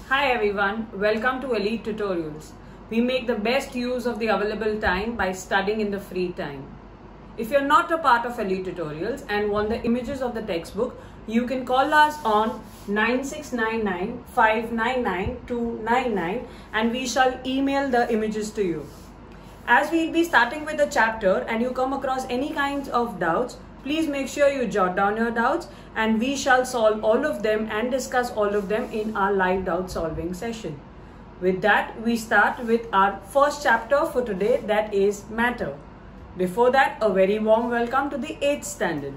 Hi everyone, welcome to Elite Tutorials. We make the best use of the available time by studying in the free time. If you're not a part of Elite Tutorials and want the images of the textbook, you can call us on 9699-599-299 and we shall email the images to you. As we'll be starting with the chapter and you come across any kinds of doubts, please make sure you jot down your doubts and we shall solve all of them and discuss all of them in our live doubt solving session. With that, we start with our first chapter for today, that is matter. Before that, a very warm welcome to the 8th standard.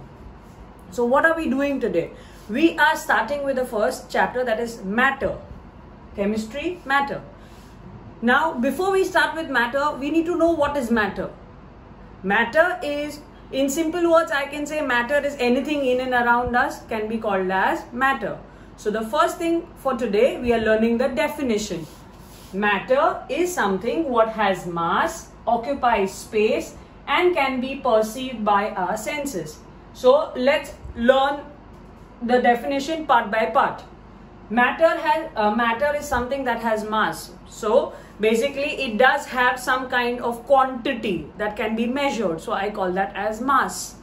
So what are we doing today? We are starting with the first chapter, that is matter. Chemistry, matter. Now, before we start with matter, we need to know what is matter. Matter is, in simple words, I can say matter is anything in and around us can be called as matter. So the first thing for today, we are learning the definition. Matter is something what has mass, occupies space and can be perceived by our senses. So let's learn the definition part by part. Matter is something that has mass. So basically it does have some kind of quantity that can be measured. So I call that as mass.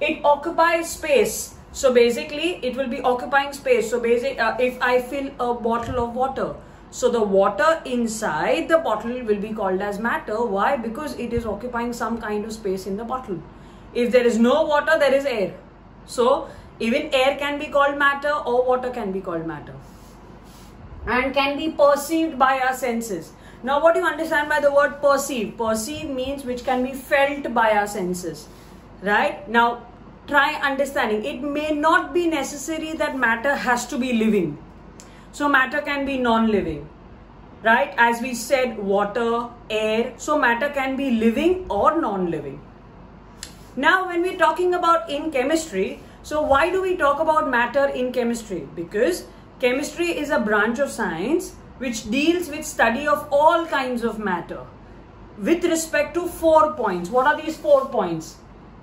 It occupies space. So basically it will be occupying space. So if I fill a bottle of water, so the water inside the bottle will be called as matter. Why? Because it is occupying some kind of space in the bottle. If there is no water, there is air. So even air can be called matter or water can be called matter and can be perceived by our senses. Now what do you understand by the word perceive? Perceive means which can be felt by our senses, right? Now try understanding. It may not be necessary that matter has to be living. So matter can be non-living, right? As we said, water, air. So matter can be living or non-living. Now when we're talking about in chemistry, so why do we talk about matter in chemistry? Because chemistry is a branch of science which deals with study of all kinds of matter with respect to 4 points. What are these 4 points?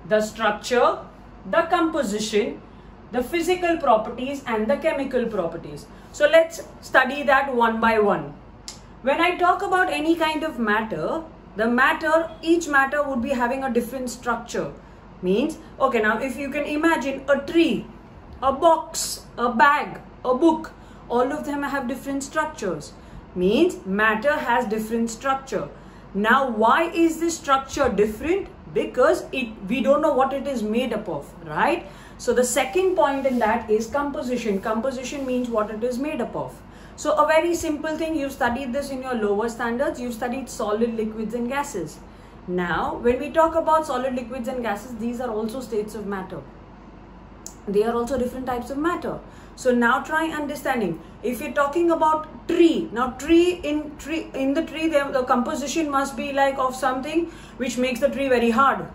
The structure, the composition, the physical properties and the chemical properties. So let's study that one by one. When I talk about any kind of matter, each matter would be having a different structure. Means, okay, now if you can imagine a tree, a box, a bag, a book, all of them have different structures. Means matter has different structure. Now why is this structure different? Because we don't know what it is made up of, right? So the second point in that is composition. Composition means what it is made up of. So a very simple thing, you studied this in your lower standards, you studied solid, liquids and gases. Now when we talk about solid, liquids and gases, these are also states of matter. They are also different types of matter. So now try understanding. If you're talking about tree, now in the tree the composition must be like of something which makes the tree very hard,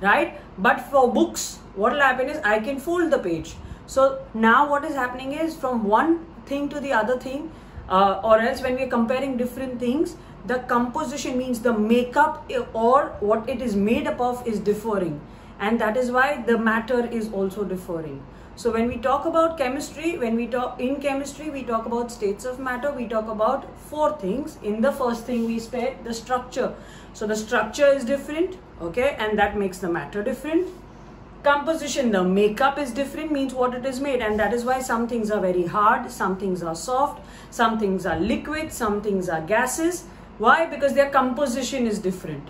right? But for books, what will happen is I can fold the page. So now what is happening is from one thing to the other thing, or else when we are comparing different things, the composition means the makeup or what it is made up of is differing, and that is why the matter is also differing. So when we talk about chemistry, we talk about states of matter, we talk about 4 things. In the first thing we said the structure. So the structure is different, okay, and that makes the matter different. Composition, the makeup is different, means what it is made, and that is why some things are very hard, some things are soft, some things are liquid, some things are gases. Why? Because their composition is different.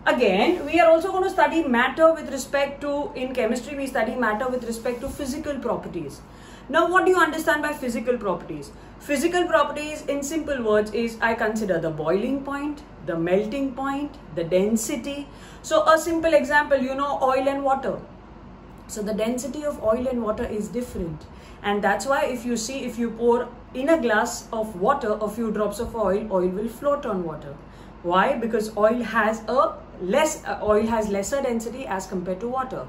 Again, we are also going to study matter with respect to, in chemistry, we study matter with respect to physical properties. Now, what do you understand by physical properties? Physical properties, in simple words, is I consider the boiling point, the melting point, the density. So, a simple example, you know, oil and water. So, the density of oil and water is different. And that's why if you pour in a glass of water a few drops of oil, oil will float on water. Why? Because oil has lesser density as compared to water.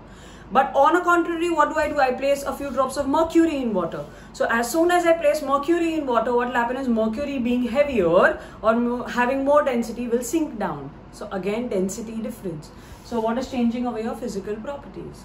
But on the contrary, what do? I place a few drops of mercury in water. So as soon as I place mercury in water, what will happen is mercury being heavier or having more density will sink down. So again, density difference. So what is changing away of physical properties?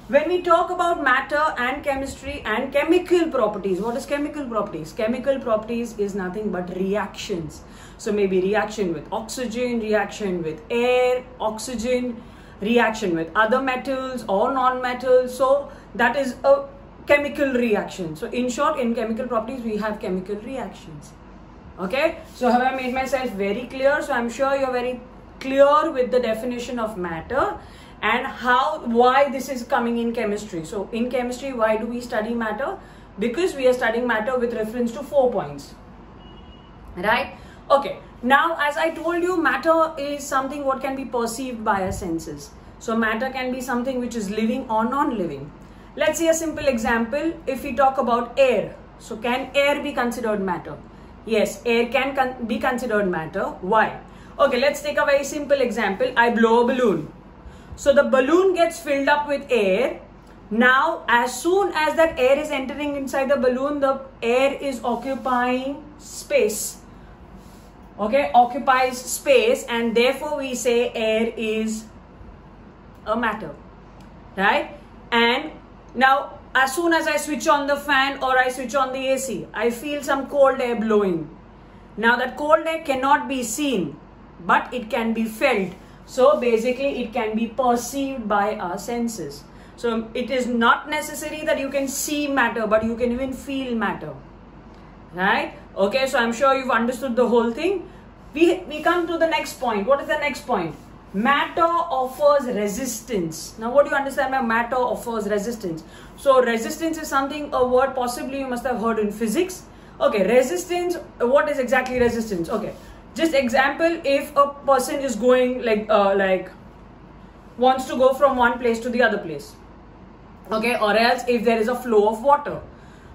When we talk about matter and chemistry and chemical properties, what is chemical properties? Chemical properties is nothing but reactions. So maybe reaction with oxygen, reaction with air, oxygen, reaction with other metals or non-metals. So that is a chemical reaction. So in short, in chemical properties, we have chemical reactions. Okay. So have I made myself very clear? So I'm sure you're very clear with the definition of matter and why this is coming in chemistry. So in chemistry, why do we study matter? Because we are studying matter with reference to 4 points. Right? Okay. Now, as I told you, matter is something what can be perceived by our senses. So matter can be something which is living or non-living. Let's see a simple example. If we talk about air, so can air be considered matter? Yes, air can be considered matter. Why? Okay, let's take a very simple example. I blow a balloon. So the balloon gets filled up with air. Now, as soon as that air is entering inside the balloon, the air is occupying space. Okay, occupies space, and therefore we say air is a matter, right? And now, as soon as I switch on the fan or I switch on the AC, I feel some cold air blowing. Now that cold air cannot be seen, but it can be felt. So basically it can be perceived by our senses. So it is not necessary that you can see matter, but you can even feel matter, right? Okay, so I'm sure you've understood the whole thing. We come to the next point. What is the next point? Matter offers resistance. Now what do you understand by matter offers resistance? So resistance is something, a word possibly you must have heard in physics. Okay, resistance, what is exactly resistance? Okay, just example, if a person is going like wants to go from one place to the other place. Okay, or else if there is a flow of water.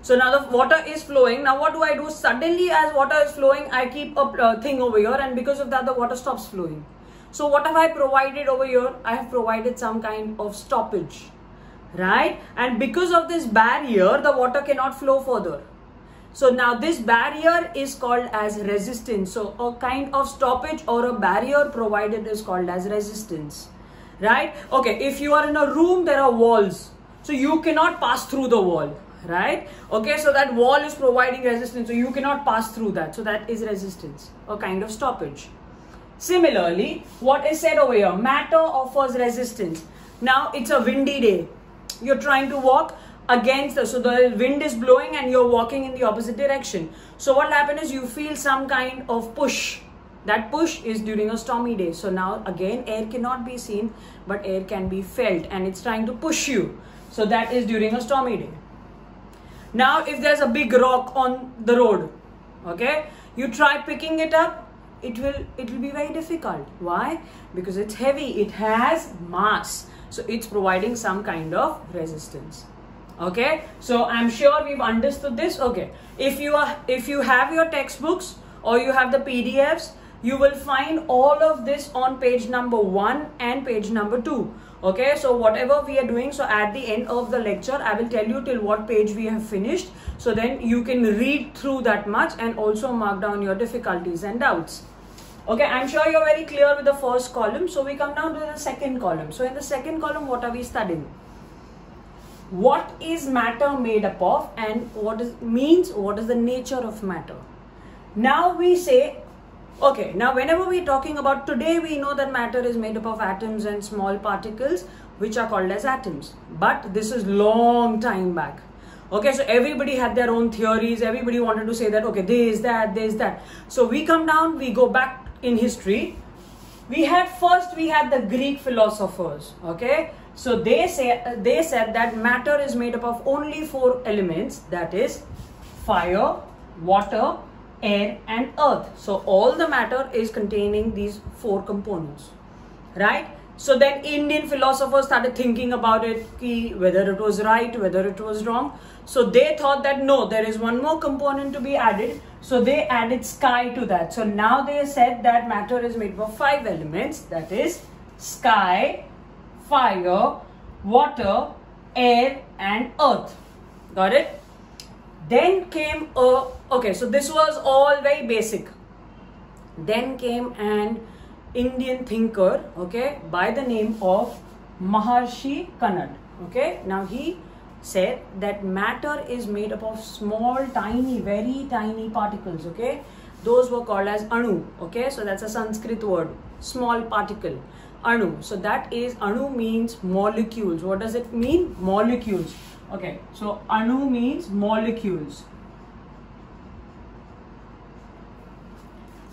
So now the water is flowing. Now what do I do? Suddenly as water is flowing, I keep a thing over here, and because of that the water stops flowing. So what have I provided over here? I have provided some kind of stoppage, right? And because of this barrier, the water cannot flow further. So now this barrier is called as resistance. So a kind of stoppage or a barrier provided is called as resistance, right? Okay, if you are in a room, there are walls. So you cannot pass through the wall, right? Okay, so that wall is providing resistance, so you cannot pass through that. So that is resistance, a kind of stoppage. Similarly, what is said over here? Matter offers resistance. Now it's a windy day. You're trying to walk against so the wind is blowing and you're walking in the opposite direction. So what happened is you feel some kind of push. That push is during a stormy day. So now again air cannot be seen, but air can be felt, and it's trying to push you. So that is during a stormy day. Now if there's a big rock on the road, okay, you try picking it up, it will be very difficult. Why? Because it's heavy, it has mass, so it's providing some kind of resistance. Okay, so I'm sure we've understood this. Okay, if you have your textbooks or you have the PDFs, you will find all of this on page number 1 and page number 2. Okay, so whatever we are doing, so at the end of the lecture I will tell you till what page we have finished, so then you can read through that much and also mark down your difficulties and doubts. Okay, I'm sure you're very clear with the first column. So we come down to the second column. So in the second column, what are we studying? What is matter made up of, and what is the nature of matter? Now we say, okay, now whenever we're talking about today, we know that matter is made up of atoms and small particles which are called as atoms. But this is long time back. Okay, so everybody had their own theories. Everybody wanted to say that, okay, this, that. So we come down, we go back in history. We had the Greek philosophers. Okay, so they said that matter is made up of only 4 elements, that is fire, water, air and earth. So all the matter is containing these 4 components, right? So then Indian philosophers started thinking about it, whether it was right, whether it was wrong. So they thought that no, there is one more component to be added. So they added sky to that. So now they said that matter is made up of 5 elements, that is sky, fire, water, air and earth. Got it? Then came okay, so this was all very basic. Then came an Indian thinker, okay, by the name of Maharshi Kanad. Okay, now he said that matter is made up of small, tiny, very tiny particles. Okay, those were called as anu. Okay, so that's a Sanskrit word, small particle, anu. So that is, anu means molecules. What does it mean? Molecules. Okay, so anu means molecules.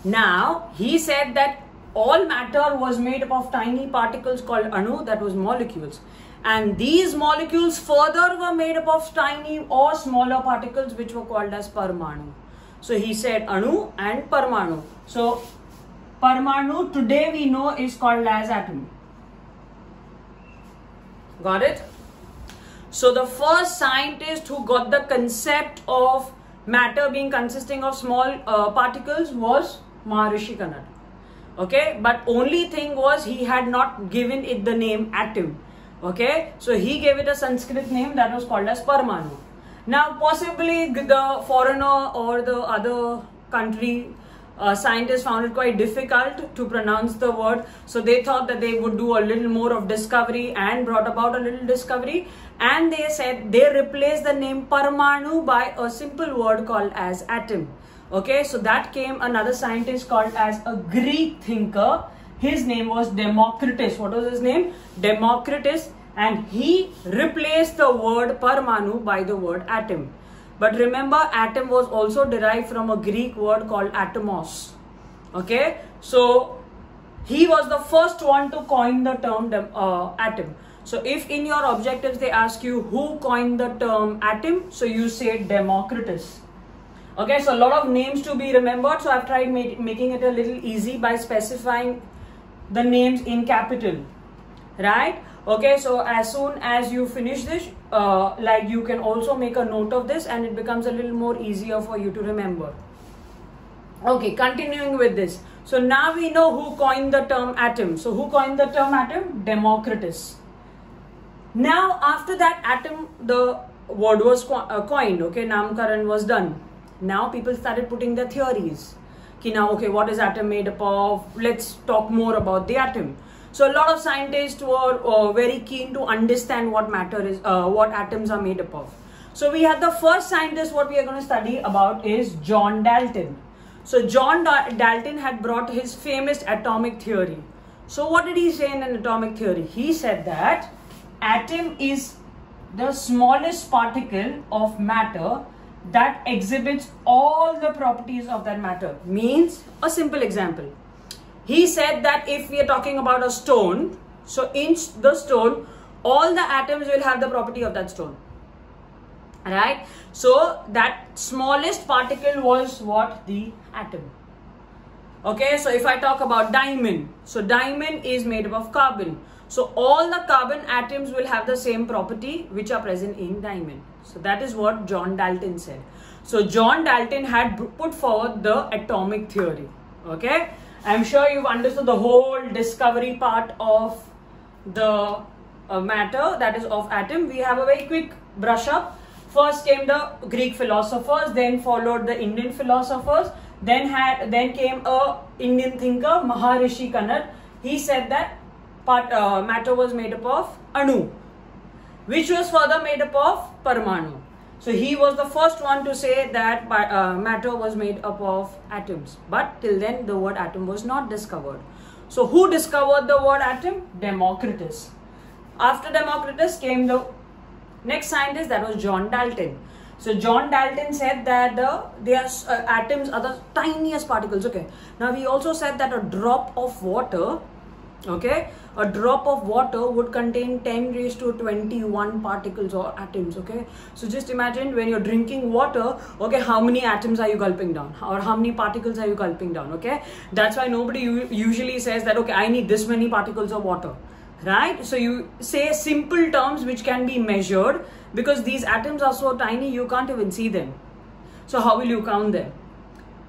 Now he said that all matter was made up of tiny particles called anu, that was molecules, and these molecules further were made up of tiny or smaller particles which were called as parmanu. So he said anu and parmanu. So parmanu today we know is called as atom. Got it? So the first scientist who got the concept of matter being consisting of small particles was Maharishi Kannada. Okay, but only thing was he had not given it the name atom. Okay, so he gave it a Sanskrit name that was called as Parmanu. Now possibly the foreigner or the other country scientists found it quite difficult to pronounce the word, so they thought that they would do a little more of discovery and brought about a little discovery, and they said they replaced the name Parmanu by a simple word called as atom. Okay, so that came another scientist called as a Greek thinker. His name was Democritus. What was his name? Democritus, and he replaced the word Parmanu by the word atom. But remember, atom was also derived from a Greek word called atomos. Okay, so he was the first one to coin the term atom. So if in your objectives they ask you who coined the term atom, so you say Democritus. Okay, so a lot of names to be remembered, so I've tried making it a little easy by specifying the names in capital, right? Okay, so as soon as you finish this, like you can also make a note of this and it becomes a little more easier for you to remember. Okay, continuing with this. So now we know who coined the term atom. So who coined the term atom? Democritus. Now after that atom, the word was coined, okay, Namkaran was done. Now people started putting their theories. Now, okay, what is atom made up of? Let's talk more about the atom. So a lot of scientists were very keen to understand what matter is, what atoms are made up of. So we had the first scientist what we are going to study about is John Dalton. So John Dalton had brought his famous atomic theory. So what did he say in an atomic theory? He said that atom is the smallest particle of matter that exhibits all the properties of that matter. Means, a simple example. He said that if we are talking about a stone, so in the stone, all the atoms will have the property of that stone. Right? So that smallest particle was what? The atom. Okay, so if I talk about diamond, so diamond is made up of carbon. So all the carbon atoms will have the same property which are present in diamond. So that is what John Dalton said. So John Dalton had put forward the atomic theory. Okay, I'm sure you've understood the whole discovery part of the matter, that is of atom. We have a very quick brush up. First came the Greek philosophers, then followed the Indian philosophers, then came a Indian thinker, Maharishi Kannada. He said that matter was made up of anu, which was further made up of parmanu. So he was the first one to say that matter was made up of atoms. But till then the word atom was not discovered. So who discovered the word atom? Democritus. After Democritus came the next scientist, that was John Dalton. So John Dalton said that atoms are the tiniest particles. Okay. Now we also said that a drop of water, okay, a drop of water would contain 10 raised to 21 particles or atoms. Okay, so just imagine when you're drinking water, okay, how many atoms are you gulping down, or how many particles are you gulping down? Okay, that's why nobody usually says that, okay, I need this many particles of water, right? So you say simple terms which can be measured, because these atoms are so tiny you can't even see them. So how will you count them?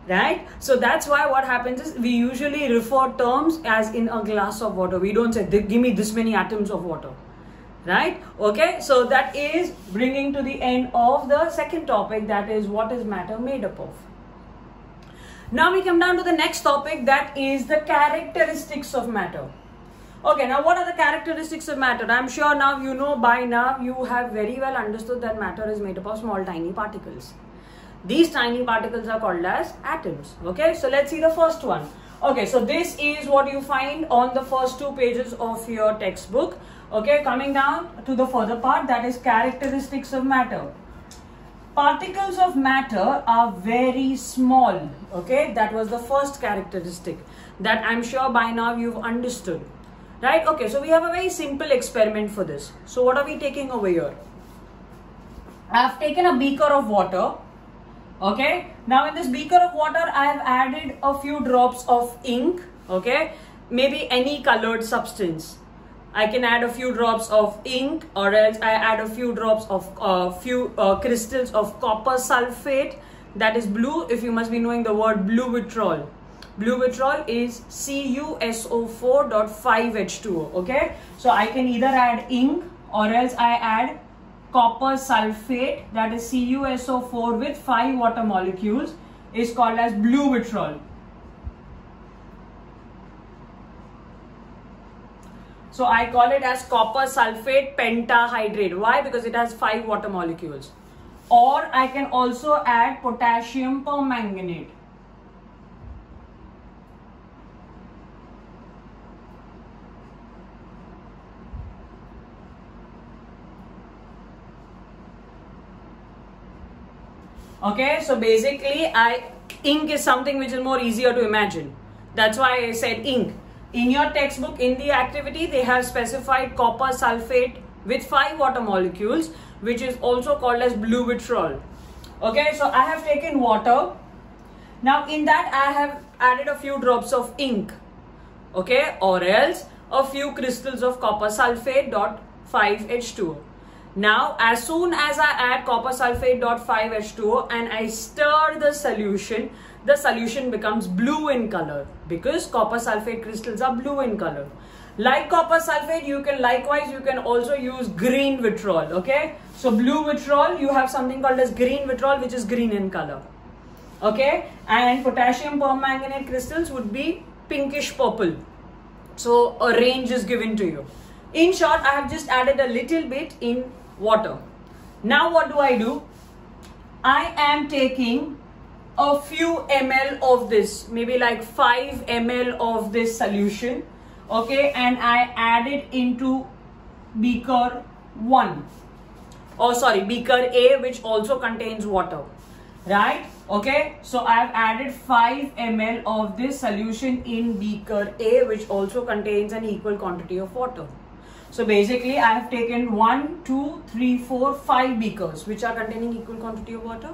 Right? So that's why what happens is we usually refer terms as in a glass of water. We don't say, give me this many atoms of water. Right? Okay. So that is bringing to the end of the second topic, that is what is matter made up of. Now we come down to the next topic, that is the characteristics of matter. Okay, now what are the characteristics of matter? I'm sure now you know, by now you have very well understood that matter is made up of small tiny particles. These tiny particles are called as atoms. Okay, so let's see the first one. Okay, so this is what you find on the first 2 pages of your textbook. Okay, coming down to the further part, that is characteristics of matter. Particles of matter are very small. Okay, that was the first characteristic that I'm sure by now you've understood. Right? Okay, so we have a very simple experiment for this. So what are we taking over here? I have taken a beaker of water. Okay, now in this beaker of water I have added a few drops of ink. Okay, maybe any colored substance. I can add a few drops of ink, or else I add a few drops of crystals of copper sulfate, that is blue, if you must be knowing the word blue vitriol. Blue vitriol is CuSO4.5H2O. Okay, so I can either add ink or else I add copper sulfate, that is CuSO4 with 5 water molecules, is called as blue vitriol. So I call it as copper sulfate pentahydrate. Why? Because it has 5 water molecules. Or I can also add potassium permanganate. Okay, so basically ink is something which is more easier to imagine. That's why I said ink. In your textbook, in the activity, they have specified copper sulfate with 5 water molecules, which is also called as blue vitriol. Okay, so I have taken water. Now in that I have added a few drops of ink. Okay, or else a few crystals of copper sulfate .5H2O. Now, as soon as I add copper sulfate .5H2O and I stir the solution becomes blue in color, because copper sulfate crystals are blue in color. Like copper sulfate, you can also use green vitriol. Okay, so blue vitriol, you have something called as green vitriol, which is green in color. Okay, and potassium permanganate crystals would be pinkish purple. So a range is given to you. In short, I have just added a little bit in water. Now what do? I am taking a few ml of this, maybe like 5 ml of this solution. Okay, and I add it into beaker 1. Oh sorry, beaker A, which also contains water. Right? Okay, so I have added 5 ml of this solution in beaker A, which also contains an equal quantity of water. So basically I have taken 1, 2, 3, 4, 5 beakers which are containing equal quantity of water.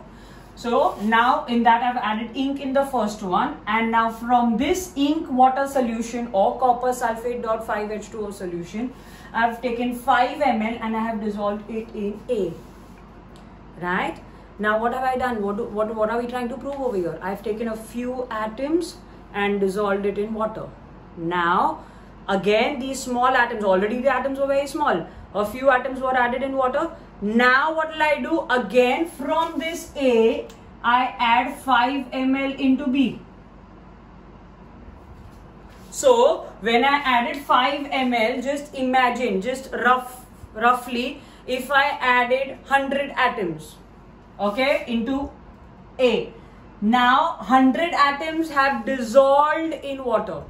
So now in that I have added ink in the first one, and now from this ink water solution or copper sulfate .5H2O solution, I have taken 5 ml and I have dissolved it in A. Right? Now what have I done? What are we trying to prove over here? I have taken a few atoms and dissolved it in water. Now again, these small atoms, already the atoms were very small. A few atoms were added in water. Now what will I do? Again, from this A, I add 5 ml into B. So when I added 5 ml, just imagine, roughly, if I added 100 atoms, okay, into A. Now 100 atoms have dissolved in water.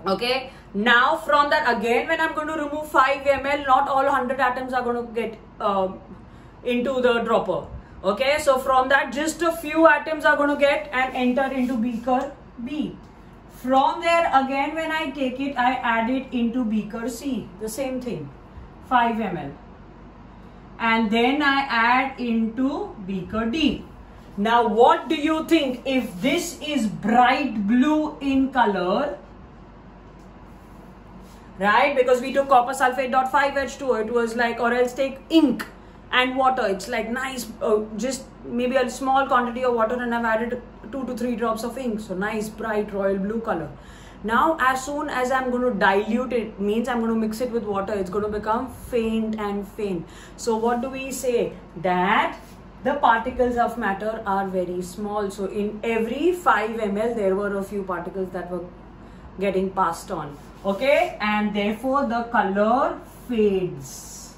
Okay, now from that again, when I'm going to remove 5 ml, not all 100 atoms are going to get into the dropper. Okay, so from that just a few atoms are going to get and enter into beaker B. From there again, when I take it, I add it into beaker C, the same thing, 5 ml. And then I add into beaker D. Now what do you think? If this is bright blue in color, right, because we took copper sulfate .5H2O, it was like, or else take ink and water, it's like nice, just maybe a small quantity of water and I've added 2 to 3 drops of ink, so nice bright royal blue color. Now as soon as I'm going to dilute it, means I'm going to mix it with water, it's going to become faint and faint. So what do we say? That the particles of matter are very small. So in every 5 ml there were a few particles that were getting passed on. Okay, and therefore the color fades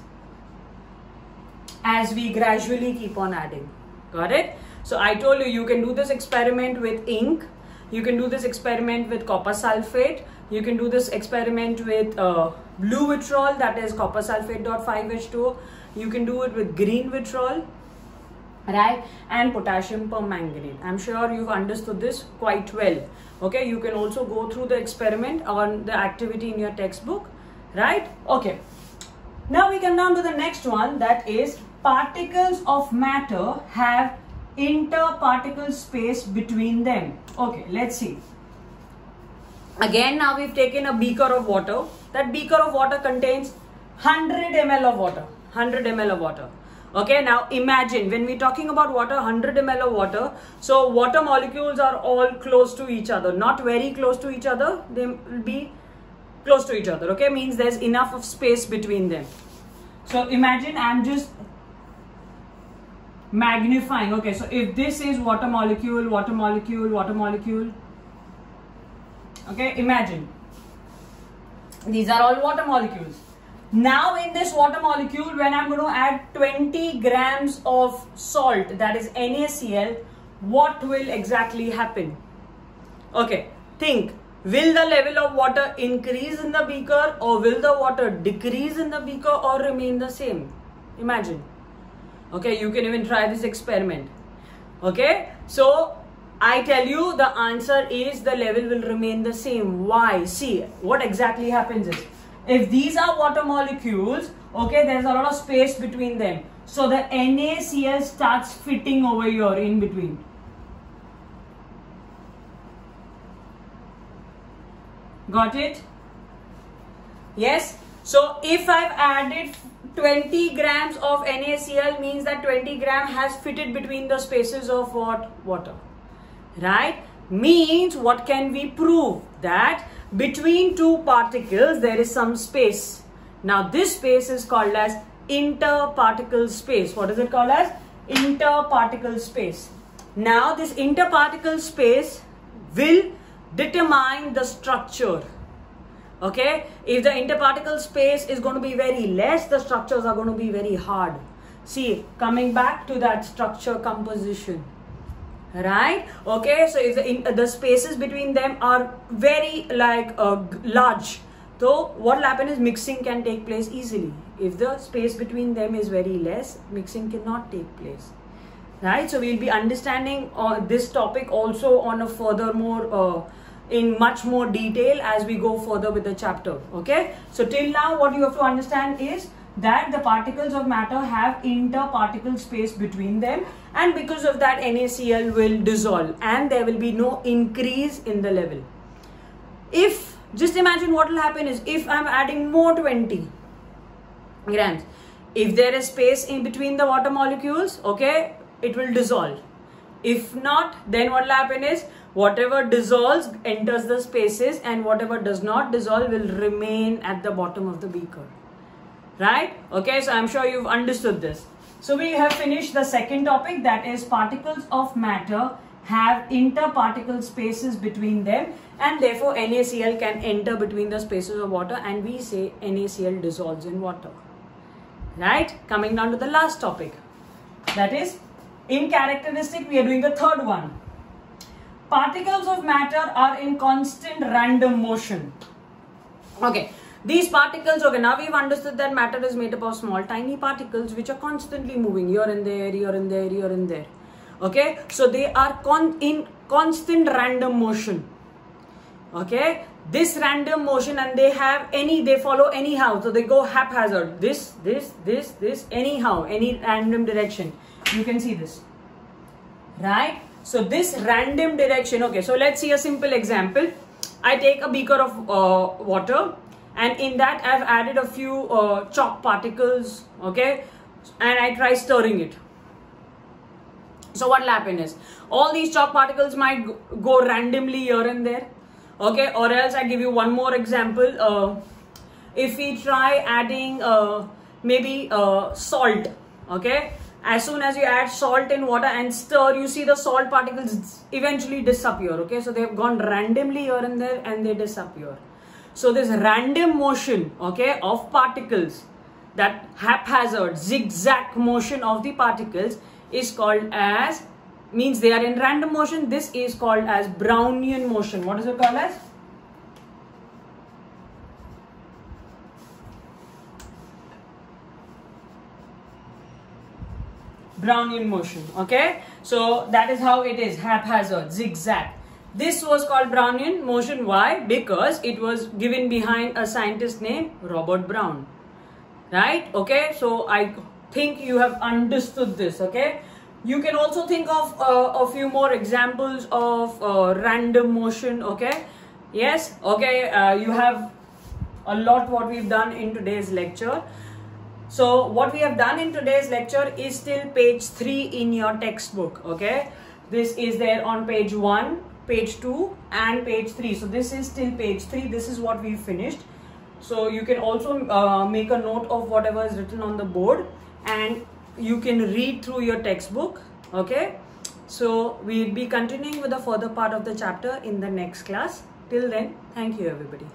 as we gradually keep on adding. Got it? So I told you, you can do this experiment with ink, you can do this experiment with copper sulfate, you can do this experiment with blue vitriol, that is copper sulfate .5H2O, you can do it with green vitriol, right, and potassium permanganate. I'm sure you've understood this quite well. Okay, you can also go through the experiment on the activity in your textbook, right? Okay, now we come down to the next one, that is particles of matter have interparticle space between them. Okay, let's see. Again, now we've taken a beaker of water. That beaker of water contains 100 ml of water. 100 ml of water. Okay, now imagine when we're talking about water, 100 ml of water. So water molecules are all close to each other, not very close to each other. They will be close to each other. Okay, means there's enough of space between them. So imagine I'm just magnifying. Okay, so if this is water molecule, water molecule, water molecule. Okay, imagine these are all water molecules. Now in this water molecule, when I'm going to add 20 grams of salt, that is NaCl, what will exactly happen? Okay, think, will the level of water increase in the beaker, or will the water decrease in the beaker, or remain the same? Imagine. Okay, you can even try this experiment. Okay, so I tell you the answer is the level will remain the same. Why? See, what exactly happens is, if these are water molecules, okay, there's a lot of space between them. So the NaCl starts fitting over here in between. Got it? Yes. So if I've added 20 grams of NaCl, means that 20 gram has fitted between the spaces of what? Water. Right? Means what can we prove? That between two particles there is some space. Now this space is called as interparticle space. What is it called as? Interparticle space. Now this interparticle space will determine the structure. Okay, if the interparticle space is going to be very less, the structures are going to be very hard. See, coming back to that structure composition. Right? Okay, so if the spaces between them are very large, so what will happen is mixing can take place easily. If the space between them is very less, mixing cannot take place. Right? So we'll be understanding this topic also on a furthermore in much more detail as we go further with the chapter. Okay, so till now what you have to understand is that the particles of matter have interparticle space between them, and because of that NaCl will dissolve and there will be no increase in the level. If, just imagine what will happen is, if I'm adding more 20 grams, if there is space in between the water molecules, okay, it will dissolve. If not, then what will happen is, whatever dissolves enters the spaces and whatever does not dissolve will remain at the bottom of the beaker. Right? Okay, so I'm sure you've understood this. So we have finished the second topic, that is particles of matter have interparticle spaces between them, and therefore NaCl can enter between the spaces of water, and we say NaCl dissolves in water. Right? Coming down to the last topic, that is in characteristic, we are doing the third one. Particles of matter are in constant random motion. Okay. These particles, okay, now we've understood that matter is made up of small tiny particles which are constantly moving here and there, here and there, here and there. Okay, so they are in constant random motion. Okay, this random motion, and they follow anyhow, so they go haphazard, this, anyhow, any random direction. You can see this, right? So this random direction, okay, so let's see a simple example. I take a beaker of water, and in that I've added a few chalk particles, okay, and I try stirring it. So what will happen is, all these chalk particles might go randomly here and there, okay, or else I give you one more example. If we try adding maybe salt, okay, As soon as you add salt in water and stir, you see the salt particles eventually disappear. Okay, so they have gone randomly here and there and they disappear. So this random motion, okay, of particles, that haphazard zigzag motion of the particles is called as, means they are in random motion. This is called as Brownian motion. What is it called as? Brownian motion. Okay, so that is how it is, haphazard, zigzag. This was called Brownian motion. Why? Because it was given behind a scientist named Robert Brown. Right? Okay, so I think you have understood this. Okay, you can also think of a few more examples of random motion. Okay, yes, okay, you have a lot what we've done in today's lecture. So what we have done in today's lecture is still page 3 in your textbook. Okay, this is there on page 1, page 2 and page 3. So this is still page 3. This is what we finished. So you can also make a note of whatever is written on the board and you can read through your textbook. Okay, so we'll be continuing with the further part of the chapter in the next class. Till then, thank you everybody.